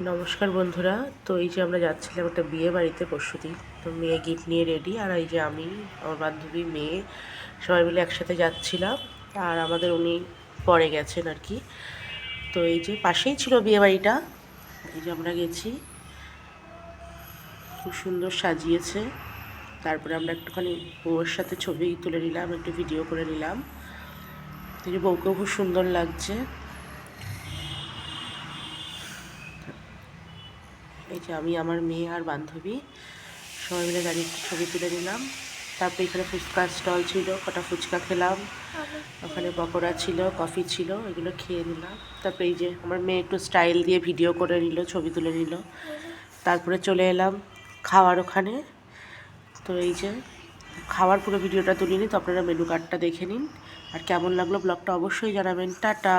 নমস্কার বন্ধুরা। তো এই যে আমরা যাচ্ছিলাম একটা বিয়ে বাড়িতে পরশুদিন। তো মেয়ে গিফট নিয়ে রেডি, আর এই যে আমি, আমার বান্ধবী, মেয়ে সবাই মিলে একসাথে যাচ্ছিলাম। আর আমাদের উনি পরে গেছেন আর কি। তো এই যে পাশেই ছিল বিয়ে বাড়িটা, এই যে আমরা গেছি, খুব সুন্দর সাজিয়েছে। তারপরে আমরা একটুখানি বউয়ের সাথে ছবি তুলে নিলাম, একটু ভিডিও করে নিলাম। এই যে বউকেও খুব সুন্দর লাগছে। এই যে আমি, আমার মেয়ে আর বান্ধবী সবাই মিলে দাঁড়িয়ে ছবি তুলে নিলাম। তারপরে এখানে ফুচকার স্টল ছিল, কটা ফুচকা খেলাম, ওখানে পকোড়া ছিল, কফি ছিল, এগুলো খেয়ে নিলাম। তারপরে এই যে আমার মেয়ে একটু স্টাইল দিয়ে ভিডিও করে নিল, ছবি তুলে নিল। তারপরে চলে এলাম খাওয়ার ওখানে। তো এই যে খাওয়ার পুরো ভিডিওটা তুলিনি, তো আপনারা মেনু কার্ডটা দেখে নিন। আর কেমন লাগলো ব্লগটা অবশ্যই জানাবেন। টাটা।